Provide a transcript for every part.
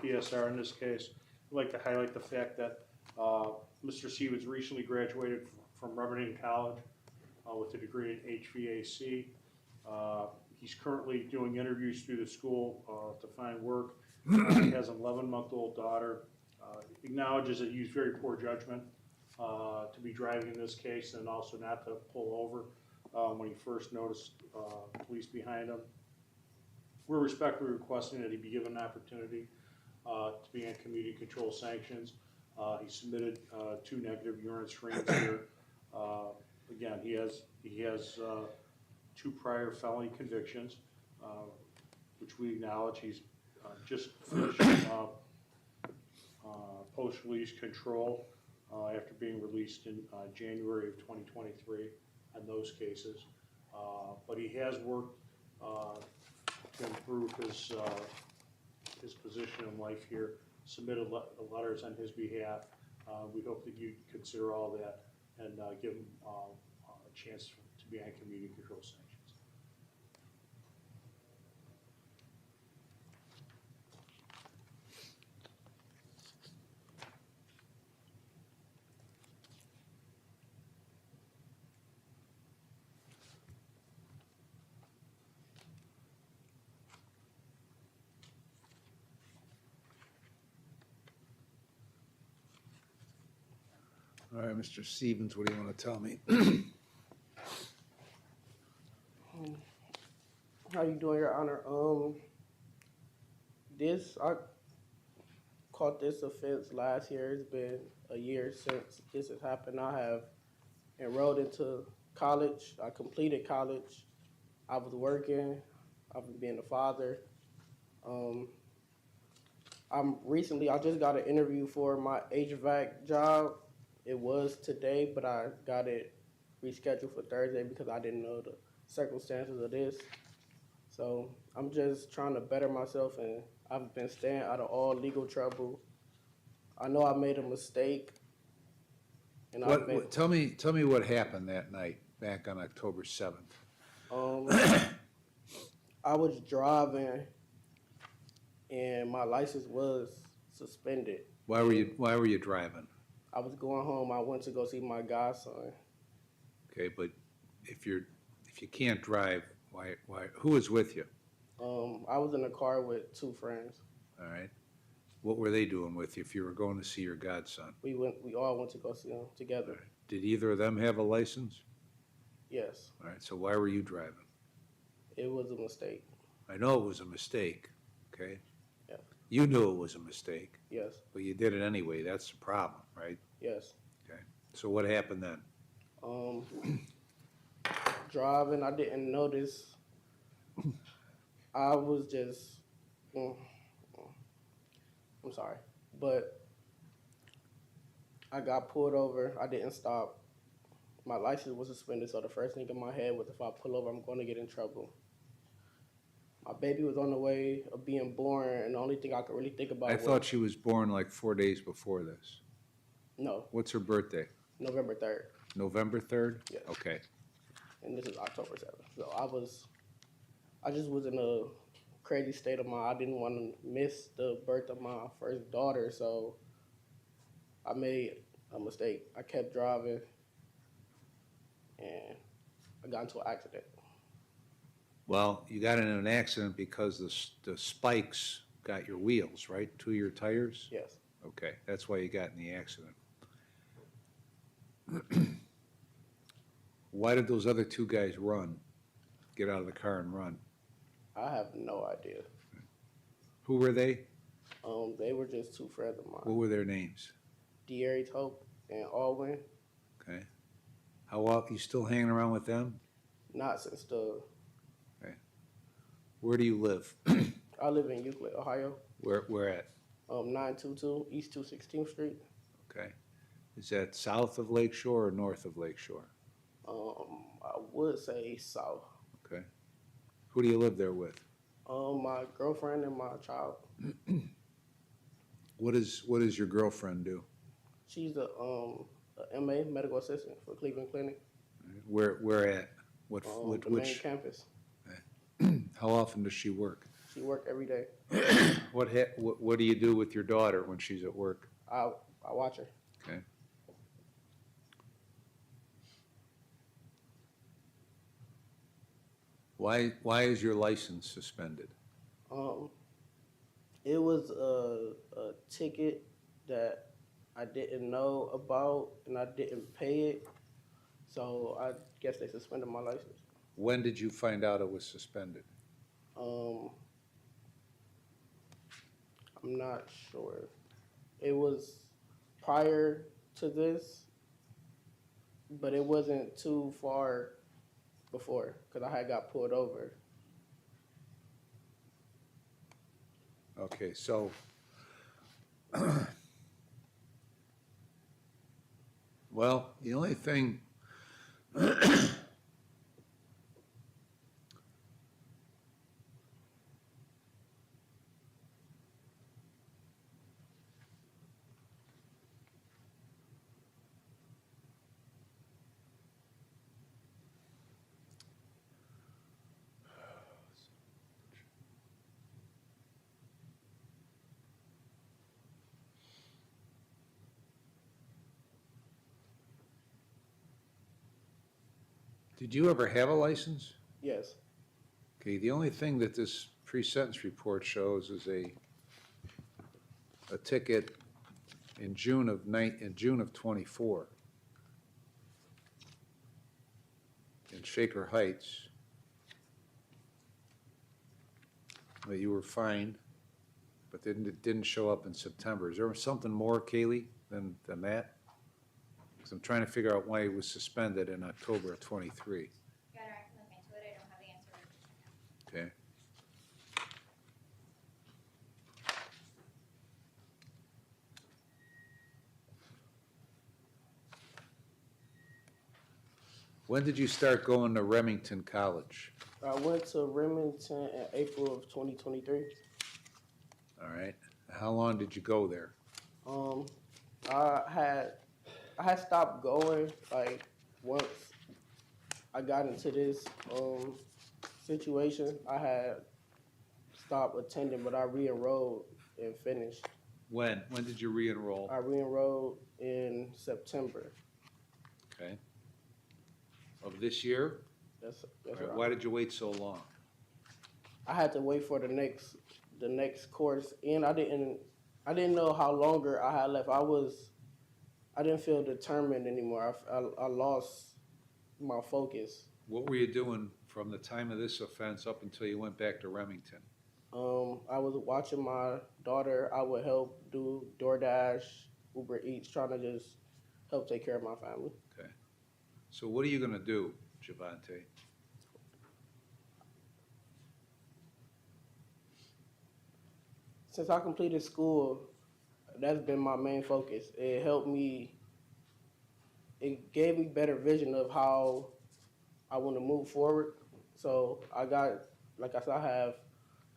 PSR in this case. I'd like to highlight the fact that Mr. Stevens recently graduated from Remington College with a degree in HVAC. He's currently doing interviews through the school to find work. He has an 11-month-old daughter. Acknowledges that he used very poor judgment to be driving in this case, and also not to pull over when he first noticed police behind him. We're respectfully requesting that he be given an opportunity to be on community control sanctions. He submitted 2 negative urine screens here. Again, he has 2 prior felony convictions, which we acknowledge. He's just finished post-release control after being released in January of 2023 on those cases. But he has worked to improve his position in life here, submitted letters on his behalf. We hope that you consider all that and give him a chance to be on community control sanctions. All right, Mr. Stevens, what do you want to tell me? How you doing, Your Honor? I caught this offense last year. It's been a year since this has happened. I have enrolled into college. I completed college. I was working. I was being a father. I just got an interview for my HVAC job. It was today, but I got it rescheduled for Thursday because I didn't know the circumstances of this. So I'm just trying to better myself, and I've been staying out of all legal trouble. I know I made a mistake. And Tell me what happened that night back on October 7th. I was driving, and my license was suspended. Why were you driving? I was going home. I went to go see my godson. Okay, but if you can't drive, why? Who was with you? I was in a car with 2 friends. All right. What were they doing with you if you were going to see your godson? We all went to go see him together. Right. Did either of them have a license? Yes. All right, so why were you driving? It was a mistake. I know it was a mistake, okay? Yeah. You knew it was a mistake, Yes. but you did it anyway. That's the problem, right? Yes. Okay. So what happened then? Driving, I didn't notice. I was just, I'm sorry, but I got pulled over. I didn't stop. My license was suspended, so the first thing in my head was if I pull over, I'm going to get in trouble. My baby was on the way of being born, and the only thing I could really think about I thought she was born like 4 days before this. No, What's her birthday? November 3rd, November 3rd? Yes. Okay. and this is October 7th. So I just was in a crazy state of mind. I didn't want to miss the birth of my first daughter, so I made a mistake. I kept driving, and I got into an accident. Well, you got in an accident because the spikes got your wheels, right? 2 of your tires? Yes. Okay, that's why you got in the accident. Why did those other 2 guys run? Get out of the car and run? I have no idea. Who were they? They were just 2 friends of mine. What were their names? De'Aries Hope and Alwyn. Okay. How often, you still hanging around with them? Not since the. Where do you live? I live in Euclid, Ohio. Where at? 922 East 216th Street. Okay. Is that south of Lake Shore or north of Lake Shore? I would say south. Okay. Who do you live there with? My girlfriend and my child. What does your girlfriend do? She's a MA, medical assistant for Cleveland Clinic. Where at? The main campus. How often does she work? She work every day. What do you do with your daughter when she's at work? I watch her. Okay. Why is your license suspended? It was a ticket that I didn't know about and I didn't pay it, so I guess they suspended my license. When did you find out it was suspended? I'm not sure. It was prior to this, but it wasn't too far before because I had got pulled over. Okay, so well, the only thing did you ever have a license? Yes. Okay, the only thing that this pre-sentence report shows is a ticket in June of 24 in Shaker Heights that you were fined, but it didn't show up in September. Is there something more, Kaylee, than that? Because I'm trying to figure out why it was suspended in October of 23. Yeah, I can look into it. I don't have the answer right now. Okay. When did you start going to Remington College? I went to Remington in April of 2023. All right. How long did you go there? I had stopped going like once I got into this situation. I had stopped attending, but I re-enrolled and finished. When? When did you re-enroll? I re-enrolled in September. Okay. Of this year? That's All right. right. Why did you wait so long? I had to wait for the next course, and I didn't know how longer I had left. I didn't feel determined anymore. I lost my focus. What were you doing from the time of this offense up until you went back to Remington? I was watching my daughter. I would help do DoorDash, Uber Eats, trying to just help take care of my family. Okay. So what are you going to do, Javante? Since I completed school, that's been my main focus. It helped me, it gave me better vision of how I want to move forward. So I got, like I said, I have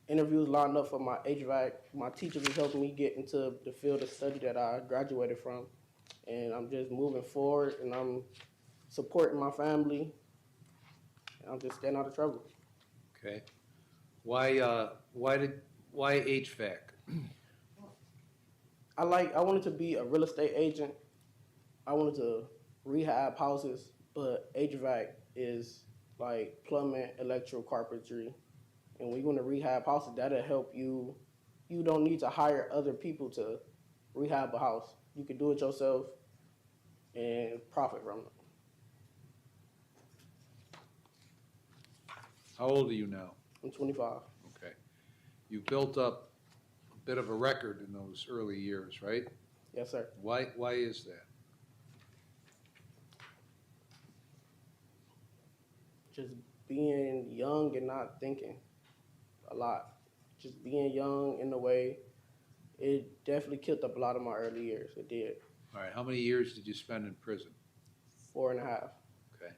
interviews lined up for my HVAC. My teachers is helping me get into the field of study that I graduated from. And I'm just moving forward and I'm supporting my family. And I'm just staying out of trouble. Okay. Why HVAC? I wanted to be a real estate agent. I wanted to rehab houses, but HVAC is like plumbing, electrical, carpentry. And when you want to rehab houses, that'll help you. You don't need to hire other people to rehab a house. You can do it yourself and profit from it. How old are you now? I'm 25. Okay. You built up a bit of a record in those early years, right? Yes, sir. Why is that? Just being young and not thinking a lot. Just being young in a way, it definitely killed up a lot of my early years. It did. All right. How many years did you spend in prison? 4.5. Okay.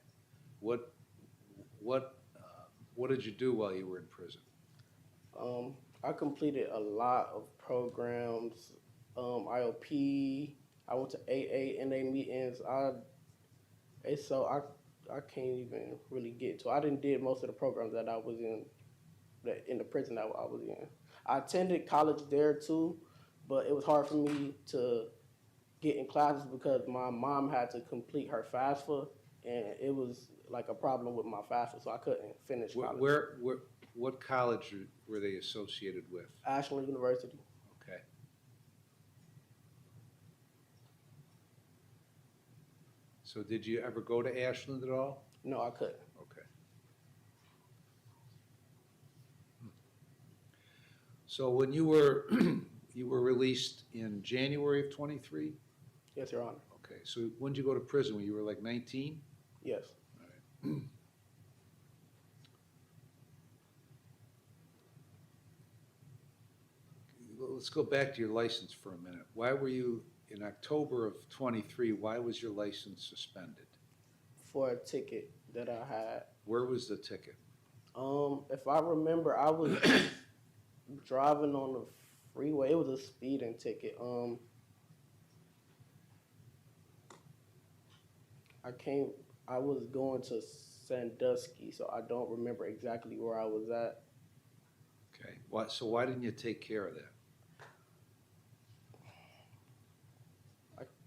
What did you do while you were in prison? I completed a lot of programs, IOP. I went to AA, NA meetings. I can't even really get to. I didn't did most of the programs that I was in in the prison that I was in. I attended college there too, but it was hard for me to get in classes because my mom had to complete her FAFSA, and it was like a problem with my FAFSA, so I couldn't finish college. What college were they associated with? Ashland University. Okay. So did you ever go to Ashland at all? No, I couldn't. Okay. So when you were you were released in January of 23? Yes, Your Honor. Okay. So when did you go to prison? When you were like 19? Yes. All right. Let's go back to your license for a minute. Why were you, in October of 23, why was your license suspended? For a ticket that I had. Where was the ticket? If I remember, I was driving on the freeway. It was a speeding ticket. I was going to Sandusky, so I don't remember exactly where I was at. Okay. So why didn't you take care of that?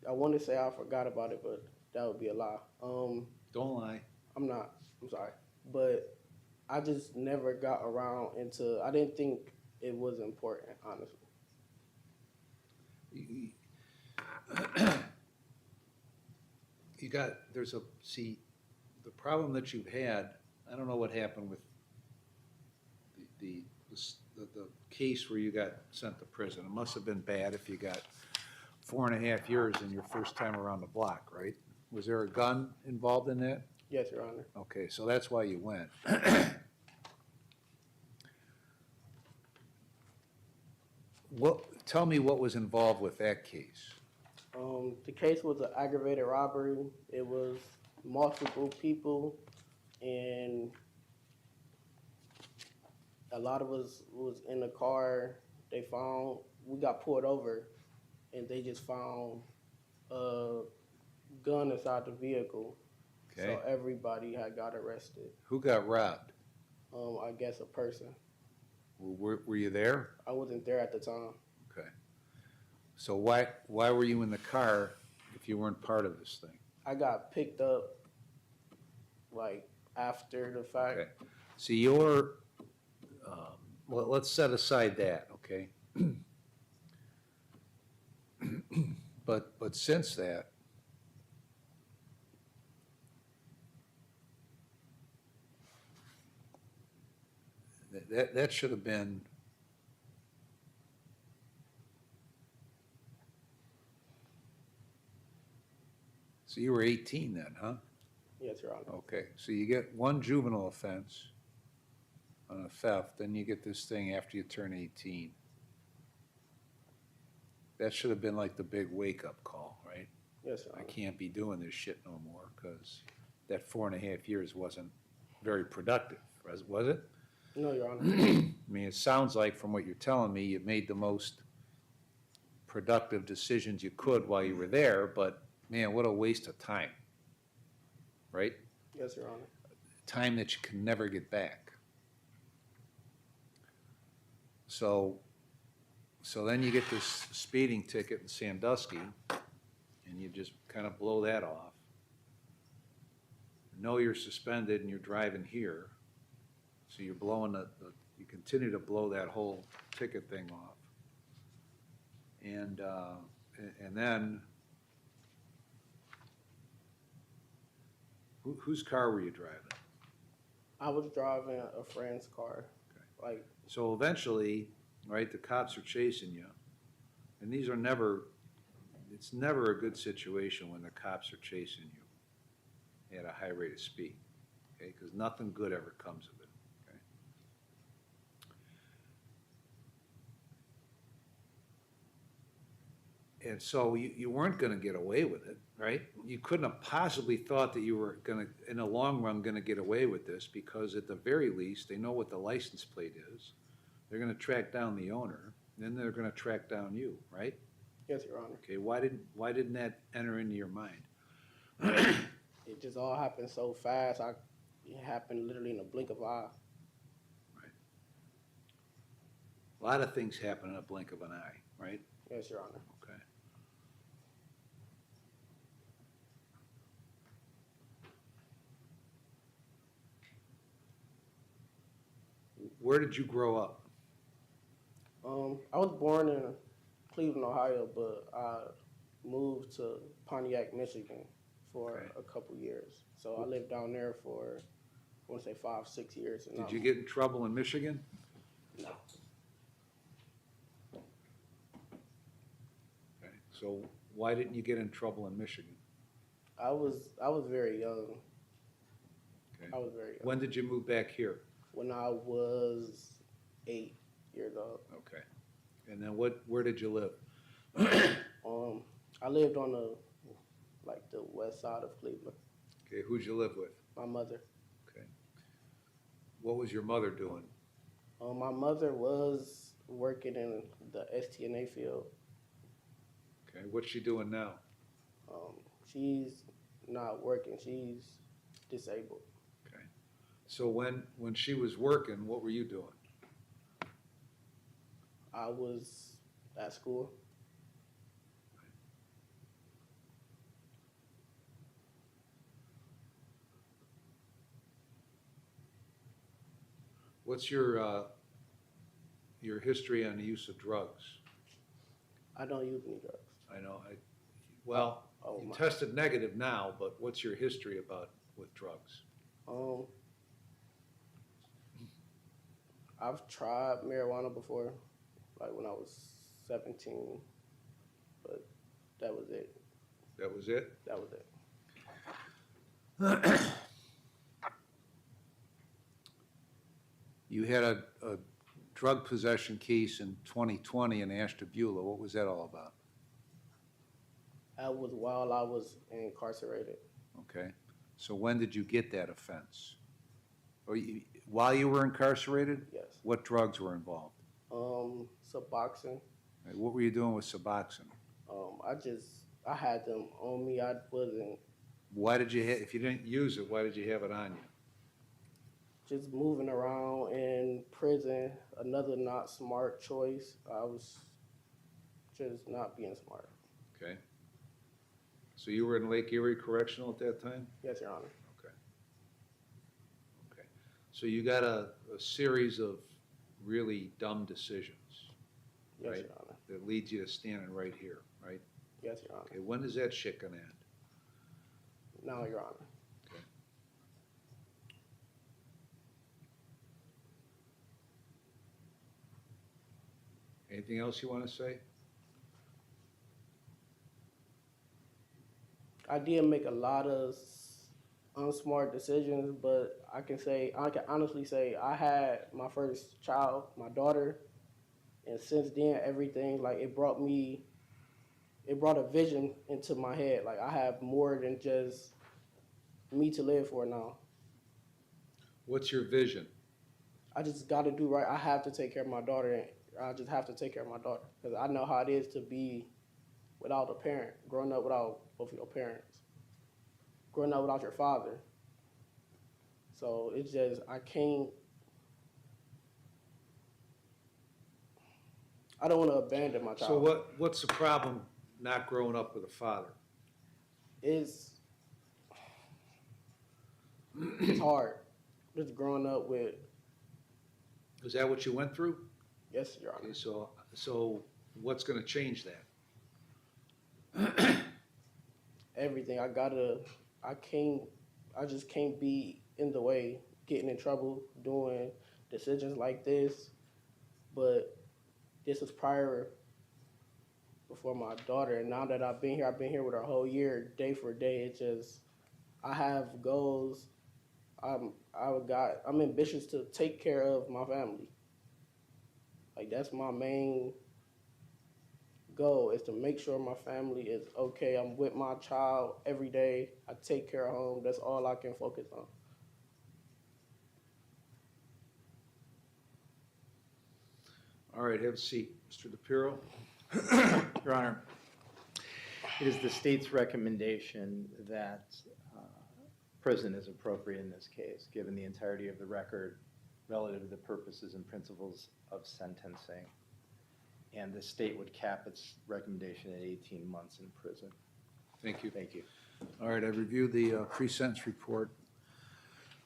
I want to say I forgot about it, but that would be a lie. Don't lie. I'm not. I'm sorry. But I just never got around into, I didn't think it was important, honestly. The problem that you've had, I don't know what happened with the case where you got sent to prison. It must have been bad if you got 4.5 years in your first time around the block, right? Was there a gun involved in that? Yes, Your Honor. Okay, so that's why you went. Tell me what was involved with that case. The case was an aggravated robbery. It was multiple people, and a lot of us was in the car. We got pulled over, and they just found a gun inside the vehicle. Okay. So everybody had got arrested. Who got robbed? I guess a person. Were you there? I wasn't there at the time. Okay. So why were you in the car if you weren't part of this thing? I got picked up like after the fact. Okay. So you're, well, let's set aside that, okay? But since that, that should have been, so you were 18 then, huh? Yes, Your Honor. Okay, so you get one juvenile offense on a theft, then you get this thing after you turn 18. That should have been like the big wake-up call, right? Yes, Your I Honor. can't be doing this shit no more, because that 4.5 years wasn't very productive, was it? No, Your Honor. I mean, it sounds like from what you're telling me, you made the most productive decisions you could while you were there, but man, what a waste of time, right? Yes, Your Honor. Time that you can never get back. So then you get this speeding ticket in Sandusky, and you just kind of blow that off. Know you're suspended and you're driving here, so you're blowing you continue to blow that whole ticket thing off. And then, whose car were you driving? I was driving a friend's car. Okay. Like, So eventually, right, the cops are chasing you, and it's never a good situation when the cops are chasing you at a high rate of speed, okay, because nothing good ever comes of it, okay? And so you weren't gonna get away with it, right? You couldn't have possibly thought that you were gonna, in the long run, gonna get away with this, because at the very least, they know what the license plate is. They're gonna track down the owner, then they're gonna track down you, right? yes, Your Honor. Okay, why didn't that enter into your mind? It just all happened so fast. It happened literally in a blink of an eye. lot of things happen in a blink of an eye, right? Yes, Your Honor. Okay. Where did you grow up? I was born in Cleveland, Ohio, but I moved to Pontiac, Michigan for Okay. a couple years. So I lived down there for, I want to say 5-6 years. And Did you get in trouble in Michigan? No. Okay. So why didn't you get in trouble in Michigan? I was very young. Okay. I was very young. When did you move back here? When I was 8 years old. Okay. And then where did you live? I lived on the west side of Cleveland. Okay, who'd you live with? My mother. Okay. What was your mother doing? My mother was working in the STNA field. Okay, what's she doing now? She's not working. She's disabled. Okay. So when she was working, what were you doing? I was at school. What's your history on the use of drugs? I don't use any drugs. I know, Oh, you my. tested negative now, but what's your history with drugs? I've tried marijuana before, like when I was 17, but that was it. That was it? That was it. You had a drug possession case in 2020 in Ashtabula. What was that all about? That was while I was incarcerated. Okay. So when did you get that offense? While you were incarcerated? Yes. What drugs were involved? Suboxone. What were you doing with Suboxone? I had them on me. I wasn't Why did you if you didn't use it, why did you have it on you? just moving around in prison. Another not smart choice. I was just not being smart. Okay. So you were in Lake Erie Correctional at that time? Yes, Your Honor. Okay. Okay. So you got a series of really dumb decisions Yes, Right. Your Honor. that leads you to standing right here, right? Yes, Your Honor. Okay, when is that shit gonna end? Now, Your Honor. Anything else you wanna say? I did make a lot of unsmart decisions, but I can honestly say I had my first child, my daughter, and since then everything it brought a vision into my head. Like I have more than just me to live for now. What's your vision? I just got to do right. I have to take care of my daughter. And I just have to take care of my daughter because I know how it is to be without a parent, growing up without both of your parents, growing up without your father. So it's just, I don't want to abandon my child. So what's the problem not growing up with a father? It's hard just growing up with, Is that what you went through? yes, Your Honor. Okay, so what's gonna change that? Everything. I just can't be in the way, getting in trouble, doing decisions like this. But this was before my daughter, and now that I've been here with her a whole year, day for day. It's just, I have goals. I'm ambitious to take care of my family. Like that's my main goal, is to make sure my family is okay. I'm with my child every day. I take care of home. That's all I can focus on. All right, have a seat. Mr. DePiero? Your Honor, it is the state's recommendation that prison is appropriate in this case, given the entirety of the record relative to the purposes and principles of sentencing. and the state would cap its recommendation at 18 months in prison. Thank you. Thank you. All right, I've reviewed the pre-sentence report.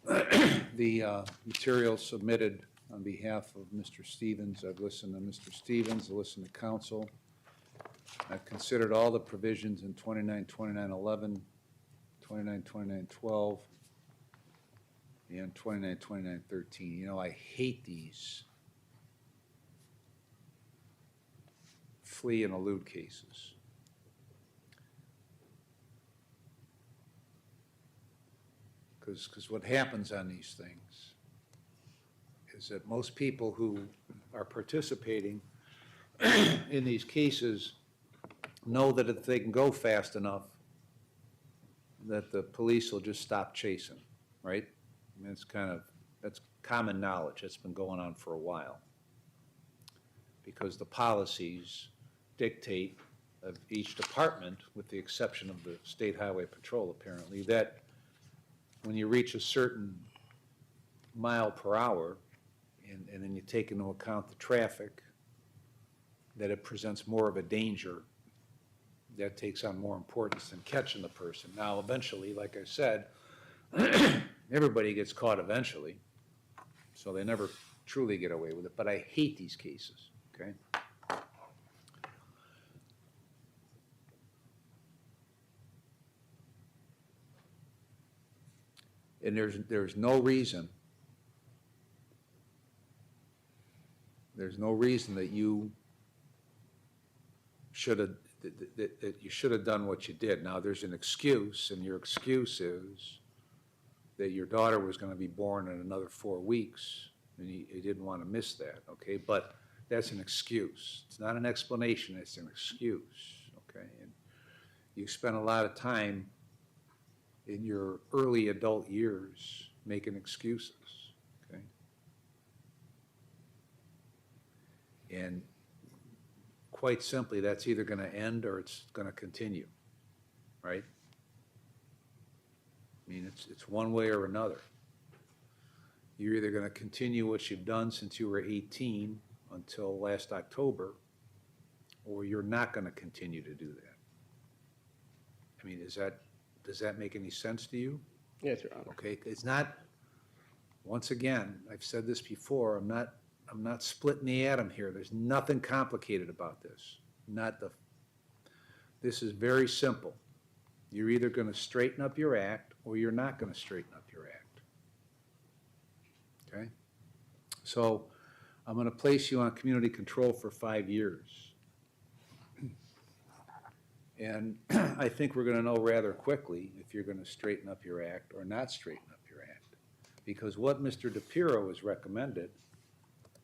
The material submitted on behalf of Mr. Stevens, I've listened to Mr. Stevens, I've listened to counsel. I've considered all the provisions in 29-29-11, 29-29-12, and 29-29-13. You know, I hate these flee and elude cases. Because what happens on these things is that most people who are participating in these cases know that if they can go fast enough, that the police will just stop chasing, right? I mean, that's common knowledge. That's been going on for a while. Because the policies dictate of each department, with the exception of the State Highway Patrol apparently, that when you reach a certain mile per hour, and then you take into account the traffic, that it presents more of a danger. That takes on more importance than catching the person. Now, eventually, like I said, everybody gets caught eventually, so they never truly get away with it. But I hate these cases, okay? And there's no reason that you should have that you should have done what you did. Now, there's an excuse, and your excuse is that your daughter was going to be born in another 4 weeks, and you didn't want to miss that, okay? But that's an excuse. It's not an explanation, it's an excuse, okay? And you spent a lot of time in your early adult years making excuses, okay? And quite simply, that's either going to end or it's going to continue, right? I mean, it's one way or another. You're either going to continue what you've done since you were 18 until last October, or you're not going to continue to do that. I mean, does that make any sense to you? Yes, Your Honor. Okay, it's not, once again, I've said this before, I'm not splitting the atom here. There's nothing complicated about this. This is very simple. You're either going to straighten up your act or you're not going to straighten up your act. Okay? So I'm going to place you on community control for 5 years. And I think we're going to know rather quickly if you're going to straighten up your act or not straighten up your act. Because what Mr. DePiro has recommended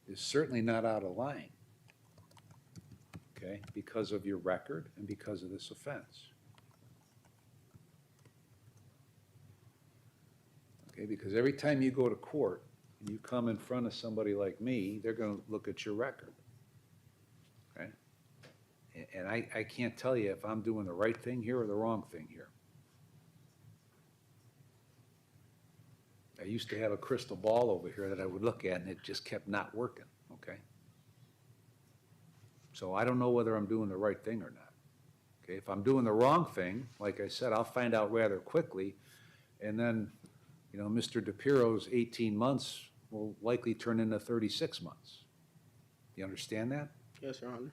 is certainly not out of line, okay, because of your record and because of this offense. Okay, because every time you go to court and you come in front of somebody like me, they're going to look at your record, okay? And I can't tell you if I'm doing the right thing here or the wrong thing here. I used to have a crystal ball over here that I would look at, and it just kept not working, okay? So I don't know whether I'm doing the right thing or not. Okay, if I'm doing the wrong thing, like I said, I'll find out rather quickly, and then, you know, Mr. DePiro's 18 months will likely turn into 36 months. You understand that? Yes, Your Honor.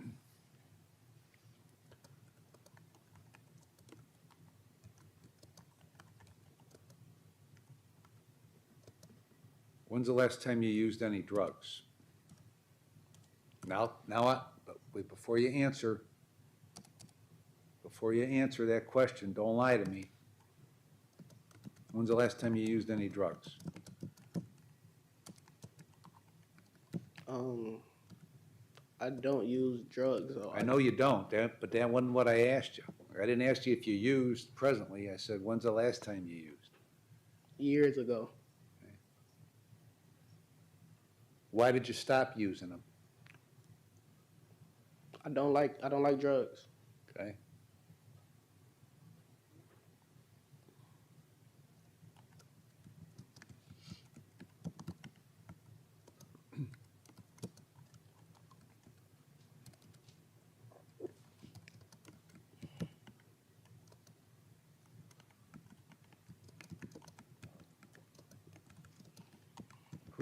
When's the last time you used any drugs? But wait, before you answer that question, don't lie to me. When's the last time you used any drugs? I don't use drugs. So I know you don't, but that wasn't what I asked you. I didn't ask you if you used presently. I said, when's the last time you used? Years ago. Why did you stop using them? I don't like drugs. Okay.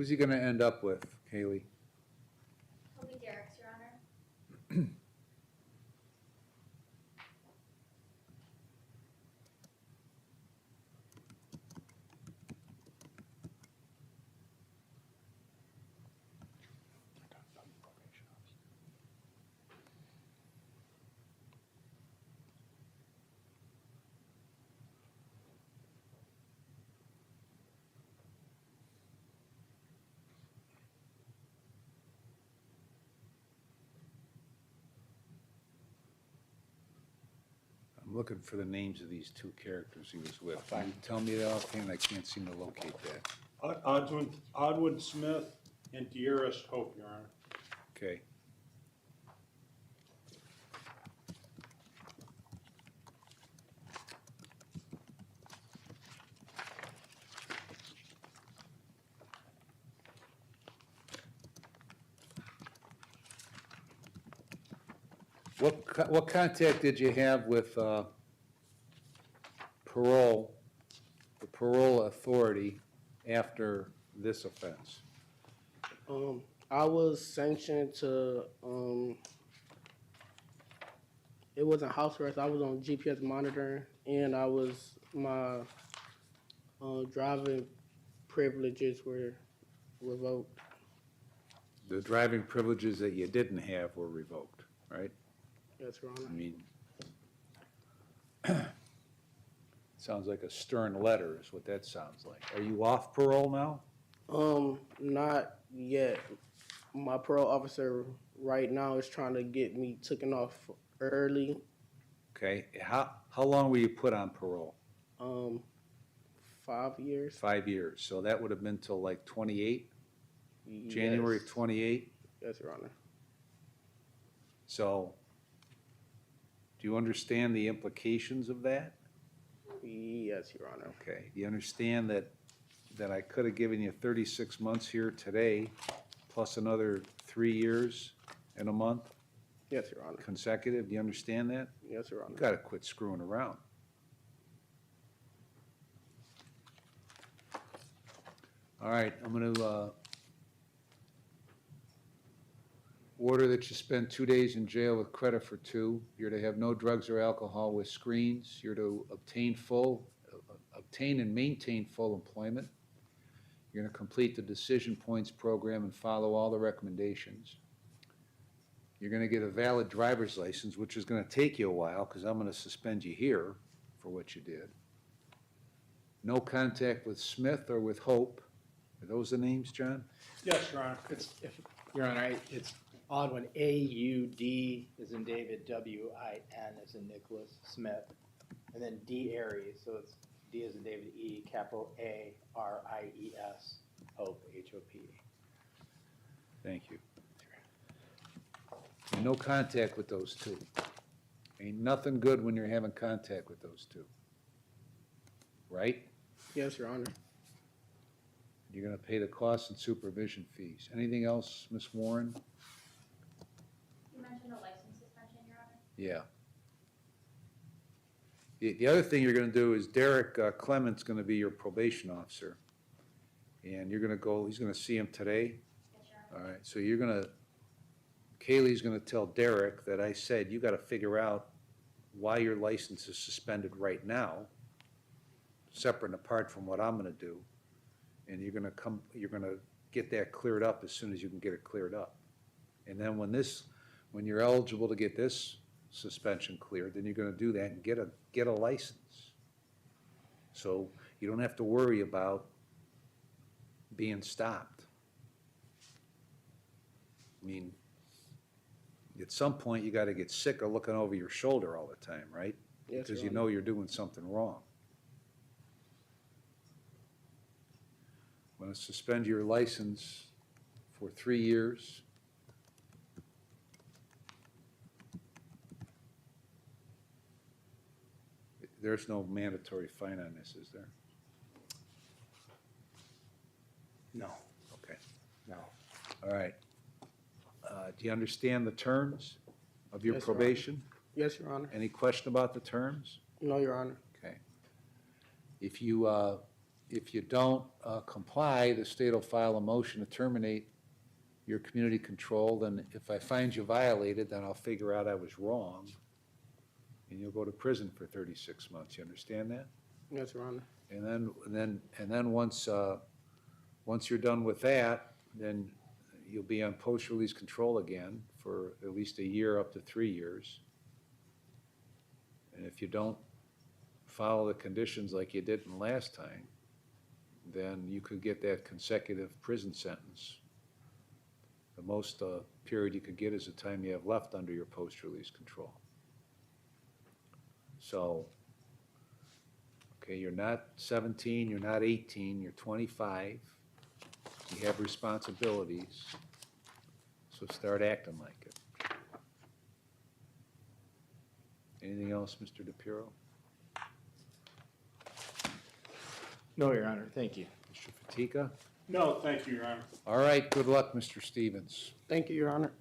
Who's he gonna end up with, Kaylee? He'll be Derek's, Your Honor. I'm looking for the names of these two characters he was with. Can you tell me that offhand? I can't seem to locate that. Odwin Smith and Dearest Hope, Your Honor. Okay. What contact did you have with parole, the parole authority after this offense? I was sanctioned to, it wasn't house arrest, I was on GPS monitoring, and my driving privileges were revoked. The driving privileges that you didn't have were revoked, right? Yes, Your Honor. I mean, sounds like a stern letter is what that sounds like. Are you off parole now? Not yet. My parole officer right now is trying to get me taken off early. Okay, how long were you put on parole? 5 years. 5 years, so that would have been till like 28, January of Yes. 28? Yes, Your Honor. So, do you understand the implications of that? Yes, Your Honor. Okay, you understand that I could have given you 36 months here today, plus another 3 years and a month Yes, Your Honor. consecutive? Do you understand that? Yes, Your You Honor. gotta quit screwing around. All right, I'm gonna, order that you spend 2 days in jail with credit for 2. You're to have no drugs or alcohol with screens. You're to obtain and maintain full employment. You're gonna complete the decision points program and follow all the recommendations. You're gonna get a valid driver's license, which is gonna take you a while, because I'm gonna suspend you here for what you did. No contact with Smith or with Hope. Are those the names, John? Yes, Your Honor. Your Honor, it's Audwin, A-U-D as in David, W-I-N as in Nicholas, Smith, and then D. Aries, so it's D as in David, E, capital A-R-I-E-S, Hope, H-O-P. Thank you. And no contact with those two. Ain't nothing good when you're having contact with those two. Right? Yes, Your Honor. You're gonna pay the costs and supervision fees. Anything else, Ms. Warren? You mentioned a license suspension, Your Honor. Yeah. The other thing you're gonna do is Derek Clement's gonna be your probation officer. And you're gonna go, he's gonna see him today. Yes, Your Honor. All right, so Kaylee's gonna tell Derek that I said, you gotta figure out why your license is suspended right now, separate and apart from what I'm gonna do. And you're gonna get that cleared up as soon as you can get it cleared up. And then when you're eligible to get this suspension cleared, then you're gonna do that and get a license. So you don't have to worry about being stopped. I mean, at some point, you gotta get sick of looking over your shoulder all the time, right? Yes, Because Your you Honor. know you're doing something wrong. I'm gonna suspend your license for 3 years. There's no mandatory fine on this, is there? No, Okay, no. all right. Do you understand the terms of your Yes, Your Honor. probation? Yes, Your Honor. Any question about the terms? No, Your Honor. Okay. If you if you don't comply, the state will file a motion to terminate your community control. Then if I find you violated, then I'll figure out I was wrong, and you'll go to prison for 36 months. You understand that? Yes, Your Honor. And then once you're done with that, then you'll be on post-release control again for at least a year up to 3 years. And if you don't follow the conditions like you didn't last time, then you could get that consecutive prison sentence. The most period you could get is the time you have left under your post-release control. So, okay, you're not 17, you're not 18, you're 25. You have responsibilities, so start acting like it. Anything else, Mr. DePiero? No, Your Honor, thank you. Mr. Fatika? No, thank you, Your Honor. All right, good luck, Mr. Stevens. Thank you, Your Honor.